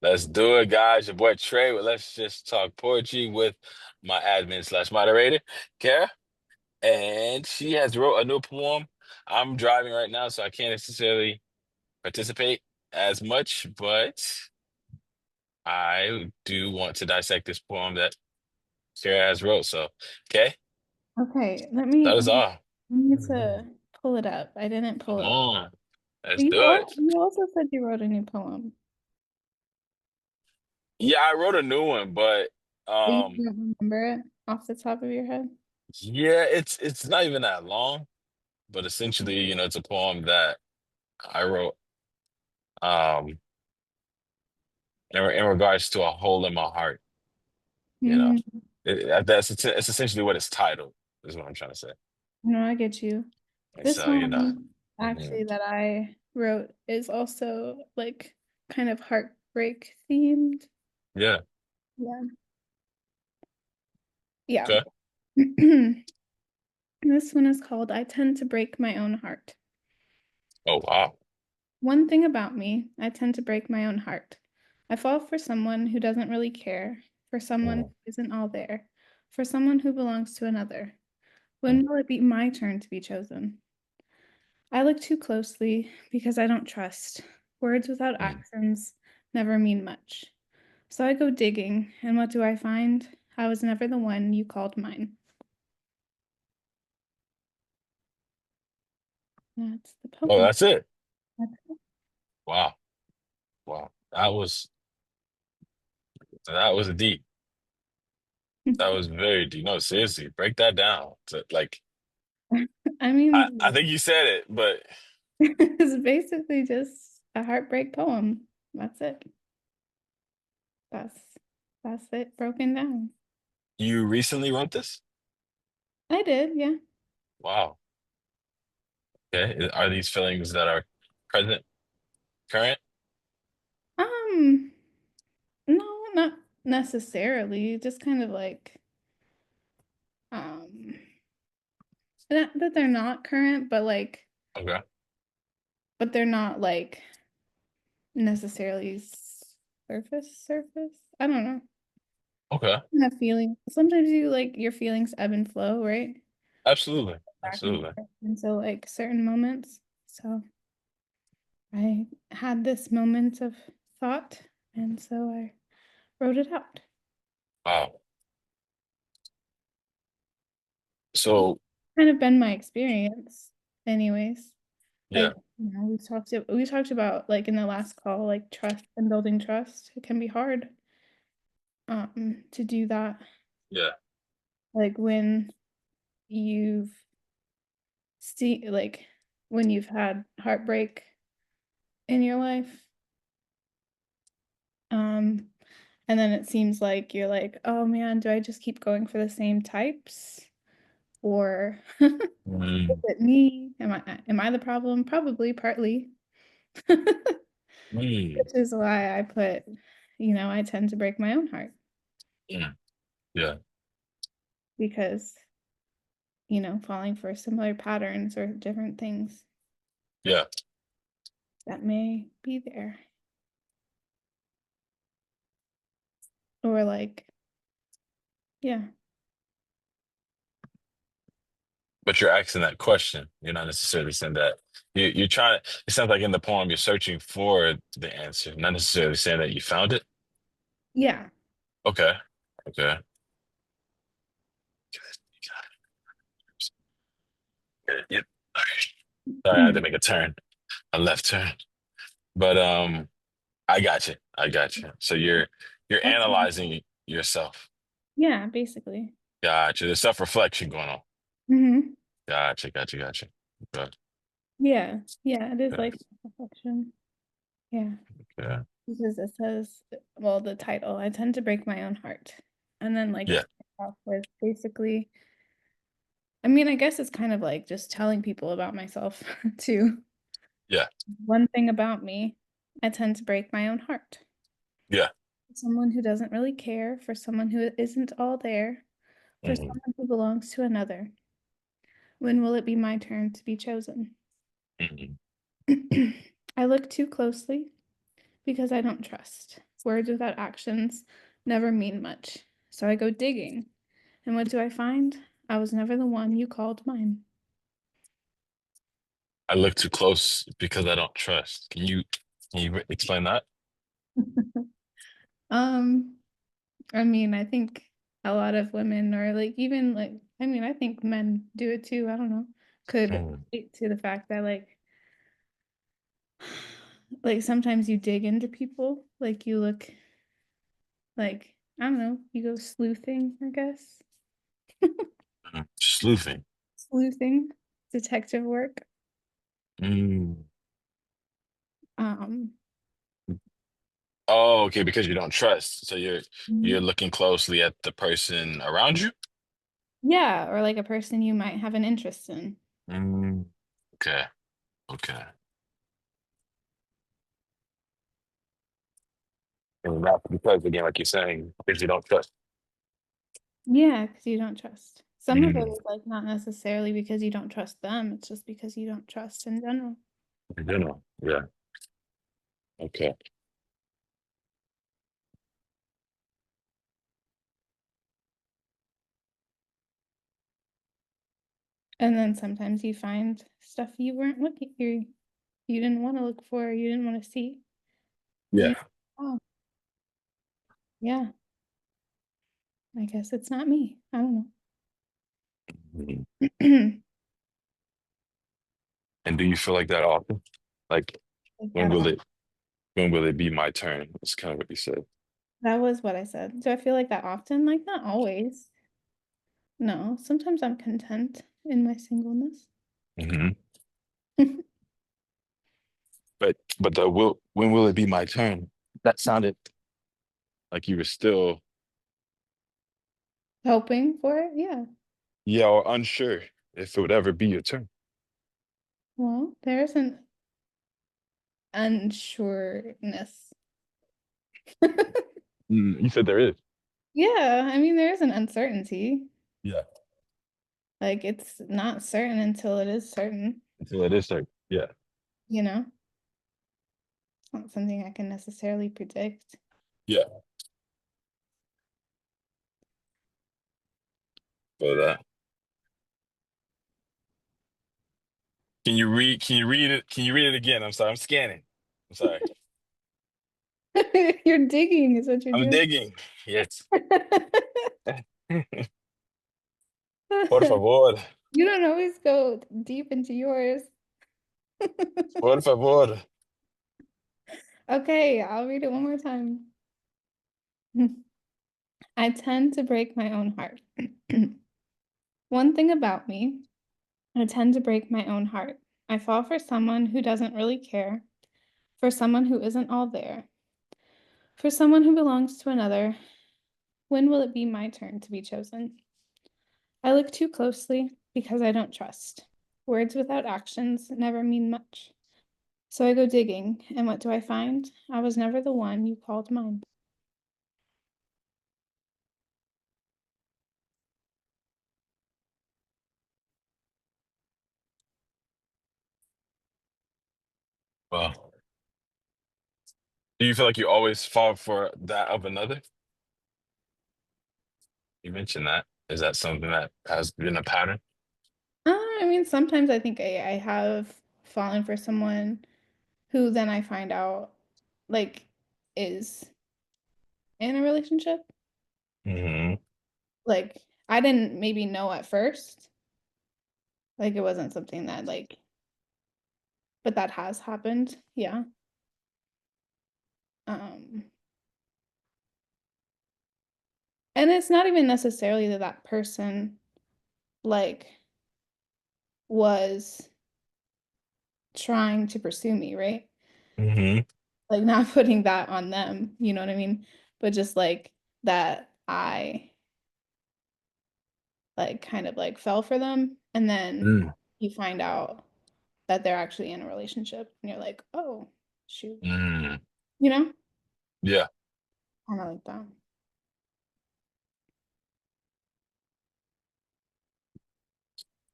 Let's do it, guys. Your boy Trey with Let's Just Talk Poetry with my admin slash moderator, Kara. And she has wrote a new poem. I'm driving right now, so I can't necessarily participate as much, but I do want to dissect this poem that Kara has wrote. So, okay, Okay, let me that let is me all. I need to pull it up. I didn't pull Come it up. on, let's You do al- it. you also said you wrote a new poem. Yeah, I wrote a new one, but But you um, don't remember it off the top of your head? yeah, it's not even that long, but essentially, it's a poem that I wrote. Um, in regards to a hole in my heart, you know. Mm, It's essentially what it's titled, is what I'm trying to say. no, I get you. And This so, one mhm. actually that I wrote is also like kind of heartbreak themed. Yeah. Yeah. Yeah. Okay. This one is called I Tend to Break My Own Heart. Oh, wow. One thing about me, I tend to break my own heart. I fall for someone who doesn't really care, for someone Mm, who isn't all there, for someone who belongs to another. mm, When will it be my turn to be chosen? I look too closely because I don't trust. Words without mm. accents never mean much. So I go digging, and what do I find? I was never the one you called mine. That's the Oh, poem. that's it. That's Wow. Wow. That was deep. That it. was very deep. No, seriously, break that down. Like I I mean, think you said it, but it's basically just a heartbreak poem. That's it. That's that's it broken down. you recently wrote this? I did, yeah. Wow. Okay. Are these feelings that are present, current? Um, no, not necessarily. Just kind of like um that they're not current, Okay. but they're not like necessarily surface. I don't know. Okay. Have feelings. Sometimes you like your feelings ebb and flow, right? Absolutely. Back and Absolutely. forth. And so like certain moments. So I had this moment of thought, and so I wrote it out. Wow. So, Kind of been my experience, anyways. yeah. Like, we talked about like in the last call, like trust and building trust. It can be hard to do that. Yeah. Like you've like when you've had heartbreak in your life. Um, and then it seems like you're like, oh man, do I just keep going for the same types? Or is Mm, it me? Am I the problem? Probably partly. mm, Which is why I put, I tend to break my own heart mm. Yeah. because, falling for similar patterns or different things Yeah. that may be there. Or like, yeah. But you're asking that question. You're not necessarily saying that. You're trying to, it sounds like in the poem you're searching for the answer, not necessarily saying that you found it. Yeah. Okay. Okay. Yeah. All right. Sorry, I had to make a turn, a left turn. But I got you. I got you. So you're Okay. analyzing yourself. Yeah, basically. Gotcha. There's self-reflection going on. Hmm. Gotcha. Gotcha. Gotcha. Good. Yeah. Yeah, it is Good. like reflection. Yeah. Yeah. Because it says, well, the title, I tend to break my own heart. And then like Yeah. it starts off with basically, I mean, I guess it's kind of like just telling people about myself too. Yeah. One thing about me, I tend to break my own heart. Yeah. Someone who doesn't really care, for someone who isn't all there, for Hmm. someone who belongs to another. When will it be my turn to be chosen? Hmm. I look too closely because I don't trust. Words without actions never mean much. So I go digging. And what do I find? I was never the one you called mine. I look too close because I don't trust. Explain that? Um, I mean, I think a lot of women or like even like I mean, I think men do it too. I don't know. Could Mm. relate to the fact that like sometimes you dig into people, like you look like I don't know, you go sleuthing, I guess. Sleuthing. Sleuthing, detective work. Mm. Um, Oh, okay, because you don't trust. So you're looking closely at the person around you? yeah, or like a person you might have an interest in. Mm. Okay. Okay. And that's because again, like you're saying, because you don't trust. Yeah, because you don't trust. Some of it Mm. is like not necessarily because you don't trust them, it's just because you don't trust in general. In general. Yeah. Okay. And then sometimes you find stuff you weren't looking you didn't want to look for, you didn't want to see. And Yeah. you're, oh, yeah, I guess it's not me. I don't Mhm. know. And do you feel like that often? Like Like when that will off. it be my turn? That's kind of what you said. That was what I said. Do I feel like that often? Like not always. No, sometimes I'm content in my singleness. Hmm. But the will when will it be my turn? That sounded like you were still, Hoping for it, yeah. yeah, or unsure if it would ever be your turn. Well, there's an unsureness. You said there is. Yeah, I mean, there is an uncertainty. Yeah. Like it's not certain until it is certain, Until it is certain. Yeah. you know? It's not something I can necessarily predict. Yeah. But can you read it again? I'm sorry, I'm scanning. I'm sorry. You're digging is what you're I'm doing. digging. Yes. Por favor. You don't always go deep into yours. Por favor. Okay, I'll read it one more time. I tend to break my own heart. One thing about me, I tend to break my own heart. I fall for someone who doesn't really care, for someone who isn't all there, for someone who belongs to another. When will it be my turn to be chosen? I look too closely because I don't trust. Words without actions never mean much. So I go digging, and what do I find? I was never the one you called mine. Well, do you feel like you always fall for that of another? You mentioned that. Is that something that has been a pattern? I mean, sometimes I think I have fallen for someone who then I find out like is in a relationship. Hmm. Like I didn't maybe know at first. Like it wasn't something that like, but that has happened. Yeah. Um, and it's not even necessarily that that person like was trying to pursue me, right? Hmm. Like not putting that on them, you know what I mean? But just like that I like kind of like fell for them and then Mm. you find out that they're actually in a relationship and you're like, "Oh, shoot." Mm. You know? Yeah. Kind of like that.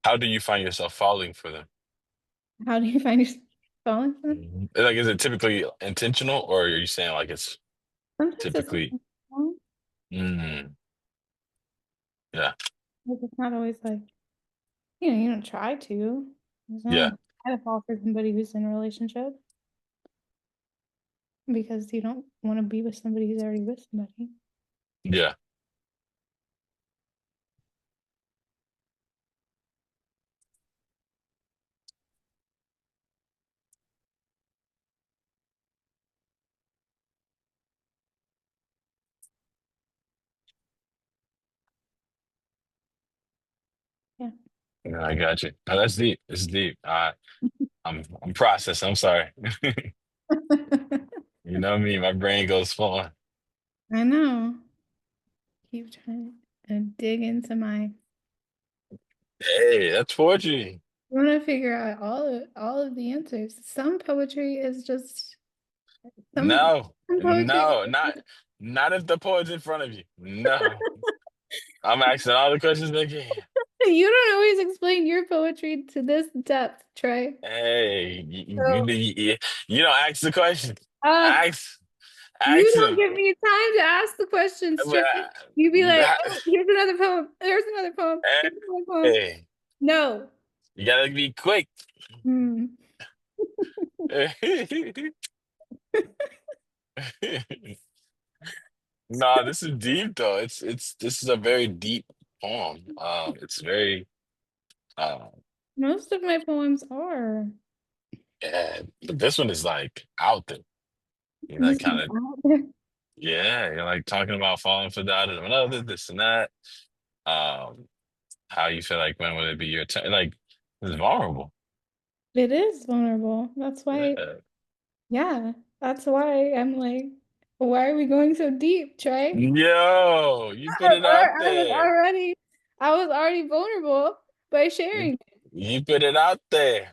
How do you find yourself falling for them? How do you find yourself falling for them? Mhm. Like, is it typically intentional, or are you saying like it's? Sometimes it's typically. intentional, Mm, yeah, like, it's not always like, you don't try to. It's not like yeah, you try to fall for somebody who's in a relationship because you don't want to be with somebody who's already with somebody. yeah. Yeah. Yeah, I got you. No, that's deep. It's deep. I'm processing. I'm sorry. You know me, my brain goes flowing. I know. Keep trying to dig into my. Hey, that's poetry. I want to figure out all of the answers. Some poetry is just some No, some poetry. no, not if the poet's in front of you. No. I'm asking all the questions they can. You don't always explain your poetry to this depth, Trey. Hey, So, you don't ask the question. uh, Ask, you ask don't them. give me time to ask the questions, Trey. You be like, But, oh, here's another poem. There's another poem. Here's another poem. hey, No. you gotta be quick. Hmm. Nah, this is deep though. It's this is a very deep poem. It's very uh Most of my poems are. yeah, but this one is like out there. You know, This kind one's of out there. yeah, you're like talking about falling for that and another, this and that. Um, how you feel like when would it be your turn? Like it's vulnerable. It is vulnerable. That's why, Yeah. yeah, that's why I'm like, why are we going so deep, Trey? Yo, you put it out I was there. already, I was already vulnerable by You, sharing you put it out there.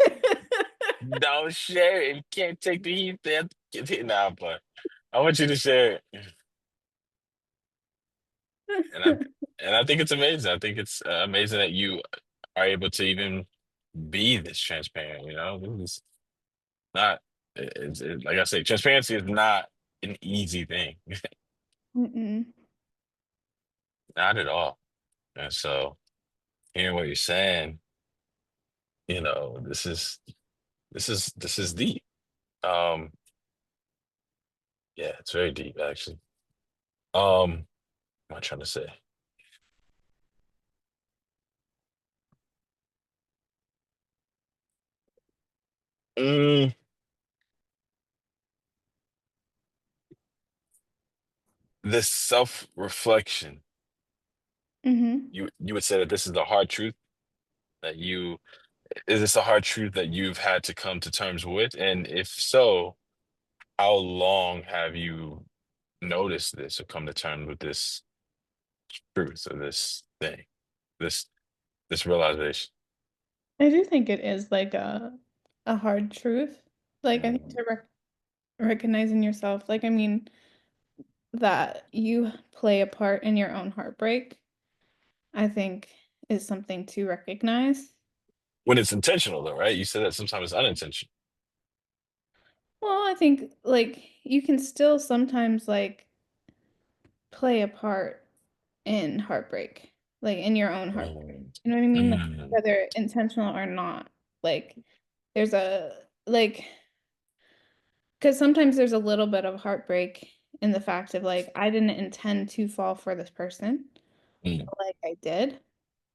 it. Don't share it. You can't take the heat there. Get it now, but I want you to share it. And I think it's amazing. I think it's amazing that you are able to even be this transparent. You know, this is not. Like I say, transparency is not an easy thing, Mm-mm. not at all. And so, hearing what you're saying, you know, this is deep. Um, yeah, it's very deep actually. What am I trying to say? Mm, this self-reflection. Mm-hmm. You would say that this is the hard truth that you is this a hard truth that you've had to come to terms with? And if so, how long have you noticed this or come to terms with this truth or this thing, this this realization? I do think it is like a hard truth. Like I think Mm. to recognize in yourself, like I mean that you play a part in your own heartbreak, I think is something to recognize. When it's intentional, though, right? You said that sometimes it's unintentional. Well, I think like you can still sometimes like play a part in heartbreak, like in your own heartbreak. Mm. You know what I mean? Like Mm. whether intentional or not. Like there's a like because sometimes there's a little bit of heartbreak in the fact of like I didn't intend to fall for this person, Mm. but like I did,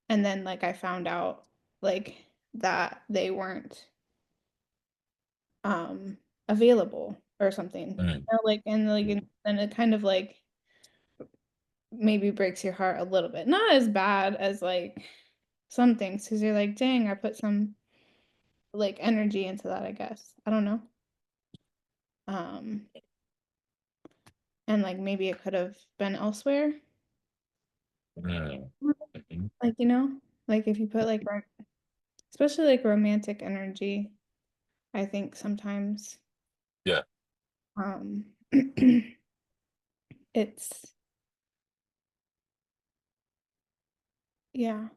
and then like I found out like that they weren't um available or something. Mm. Like and like Mm. and it kind of like maybe breaks your heart a little bit. Not as bad as like some things because you're like, dang, I put some like energy into that, I guess. I don't know. Um, and like maybe it could have been elsewhere. Mm. Mm. Like, like if you put like especially like romantic energy, I think sometimes Yeah. um it's yeah.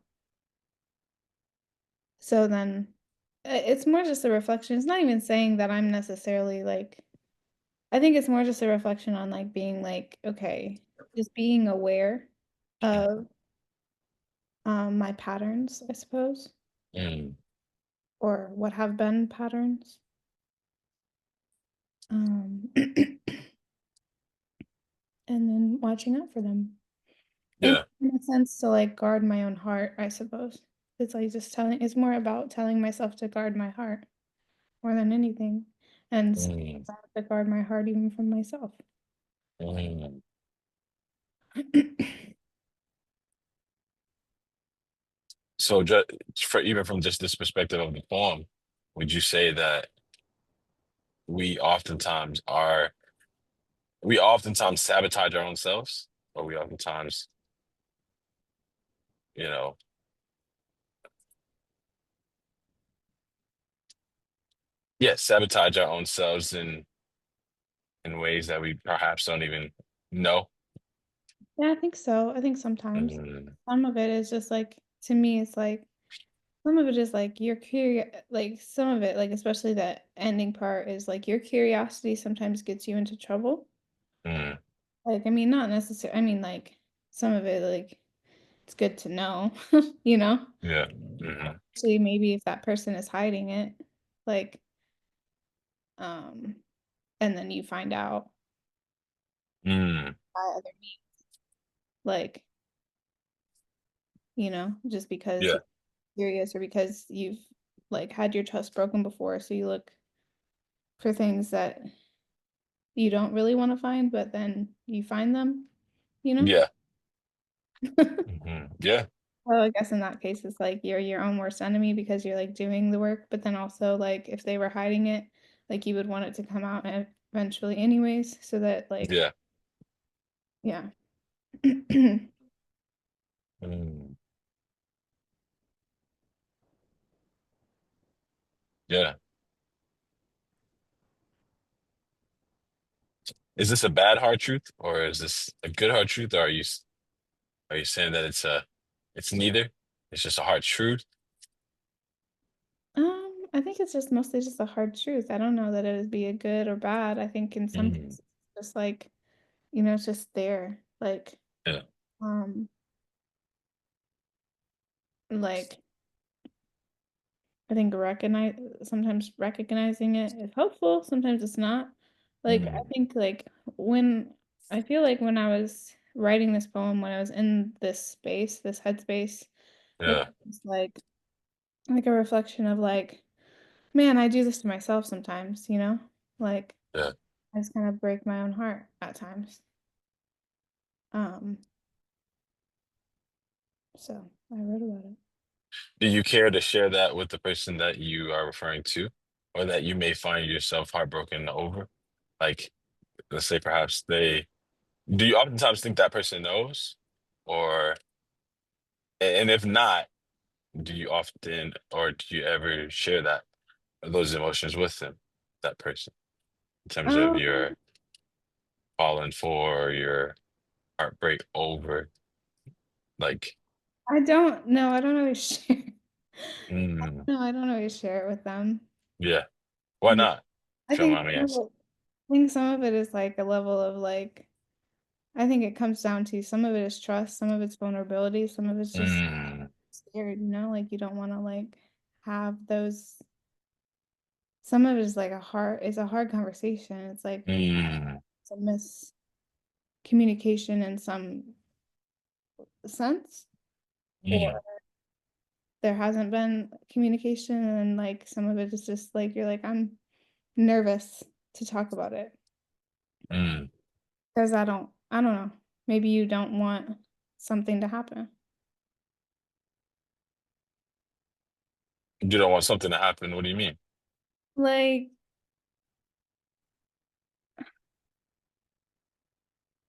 So then it's more just a reflection. It's not even saying that I'm necessarily like I think it's more just a reflection on like being like, okay, just being aware of my patterns, I suppose, Mm, or what have been patterns. And then watching out for them. And yeah. in a sense to like guard my own heart, I suppose. It's like just telling it's more about telling myself to guard my heart more than anything. And sometimes Mm, I have to guard my heart even from myself. mm. So, just for even from just this perspective of the poem, would you say that we oftentimes are we oftentimes sabotage our own selves, or we oftentimes, you know, yeah, sabotage our own selves in ways that we perhaps don't even know? Yeah, I think so. I think sometimes Mm, some of it is just like to me it's like some of it is like you're curious like some of it like especially that ending part is like your curiosity sometimes gets you into trouble. mm, Like I mean not necessarily I mean like some of it like it's good to know, you know? yeah. Hmm. Actually maybe if that person is hiding it like um and then you find out Mm, by other means like, just because yeah. you're curious or because you've like had your trust broken before so you look for things that you don't really want to find, but then you find them, you know? Yeah. Hmm. Yeah. Well, I guess in that case, it's like you're your own worst enemy because you're like doing the work, but then also like if they were hiding it, like you would want it to come out eventually anyways, so that like, Yeah. yeah. Mm, yeah. Is this a bad hard truth, or is this a good hard truth, or are you saying that it's neither? It's just a hard truth. I think it's just mostly just a hard truth. I don't know that it would be a good or bad. I think in some Mm, cases, it's just like, it's just there. yeah. Um, like I think sometimes recognizing it is helpful, sometimes it's not. Like I Mm, think like when I feel like when I was writing this poem, when I was in this space, this headspace, it yeah. was like a reflection of like, man, I do this to myself sometimes, you know? Like Yeah. I just kind of break my own heart at times. Um, so I wrote about it. Do you care to share that with the person that you are referring to, or that you may find yourself heartbroken over? Like, let's say perhaps do you oftentimes think that person knows? Or, and if not, do you often, or do you ever share those emotions with them, that person, in terms of Um, your falling for or your heartbreak over? Like, I don't know. I don't always share. mm, No, I don't always share it with them. yeah, why Yeah. not? I If you don't think mind me some of asking. it, I think some of it is like a level of like I think it comes down to some of it is trust, some of it's vulnerability, some of it's just Mm, scared, like you don't want to like have those some of it is like it's a hard conversation. It's like mm, it's a miscommunication in some sense, or mm, there hasn't been communication and like some of it is just like you're like I'm nervous to talk about it. mm. Because I don't know. Maybe you don't want something to happen. You don't want something to happen. What do you mean? Like,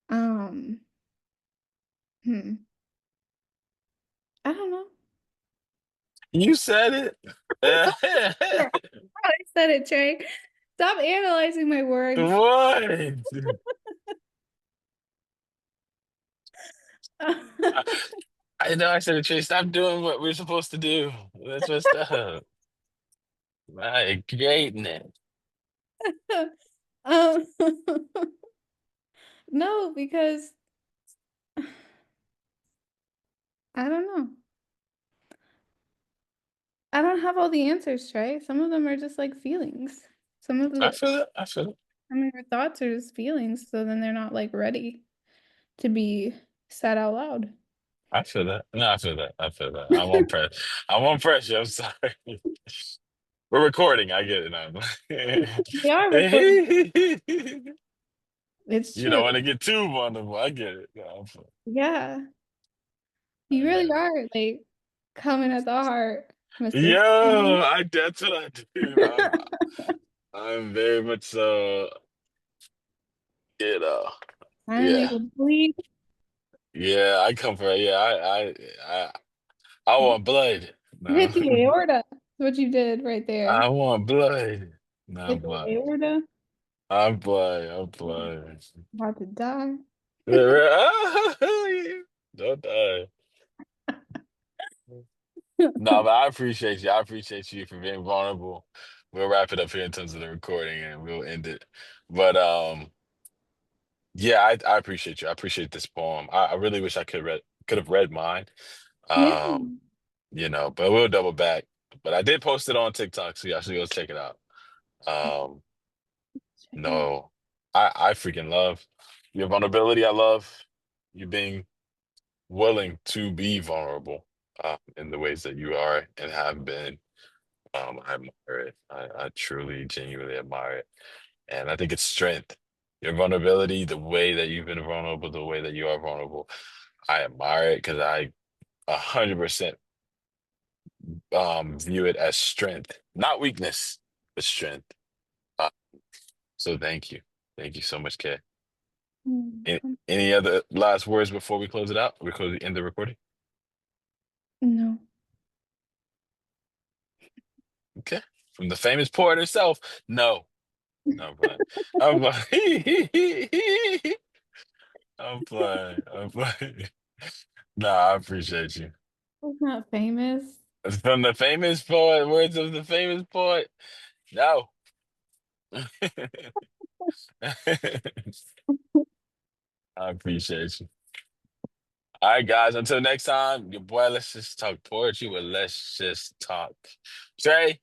um, hmm, I don't know. You said Yeah, it. I said it, Trey. Stop analyzing my words. What? I, I know I said it, Trey. Stop doing what we're supposed to do. That's messed up. My greatness. Um, no, because I don't know. I don't have all the answers, Trey. Some of them are just like feelings. Some of I the feel it. I feel it. I mean, your thoughts are just feelings, so then they're not like ready to be said out loud. I feel that. No, I feel that. I feel that. I'm on press. I'm on pressure. I'm sorry. We're recording. I get it now. We are recording. It's You true. don't want to get too vulnerable. I get it. No, Yeah. You I really get it. are like coming at the heart, Mr. Yo, that's what I do. I'm very much so, you know. Finally Yeah. would bleed. Yeah, I come from, yeah, I I want blood. You No. hit the aorta. That's what you did right there. I want blood. No, I'm Hit the blood. aorta. I'm blood. I'm blood. About to die. Don't die. No, but I appreciate you. I appreciate you for being vulnerable. We'll wrap it up here in terms of the recording and we'll end it. But yeah, I appreciate you. I appreciate this poem. I really wish I could have read mine. Yeah. Um, but we'll double back. But I did post it on TikTok, so y'all should go check it out. Um, Check it out. no, I freaking love your vulnerability. I love you being willing to be vulnerable in the ways that you are and have been. I admire it. I truly, genuinely admire it. And I think it's strength. Your vulnerability, the way that you've been vulnerable, the way that you are vulnerable, I admire it because I 100% view it as strength, not weakness, but strength. Uh, so thank you. Thank you so much, Kay. Any, Mm, any other last words before we close it out? We end the recording? no. Okay. From the famous poet herself. No. No, I'm playing. I'm playing. I'm playing. I'm playing. Nah, I appreciate you. It's not famous. From the famous poet, words of the famous poet. No. I appreciate you. All right, guys. Until next time, your boy, let's just talk poetry with Let's Just Talk. Trey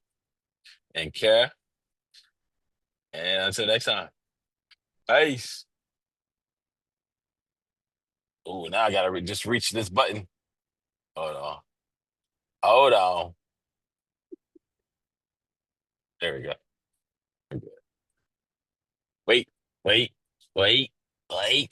and Kara. And until next time, peace. Oh, now I gotta just reach this button. Hold on. Hold on. There we go. Wait, wait, wait, wait.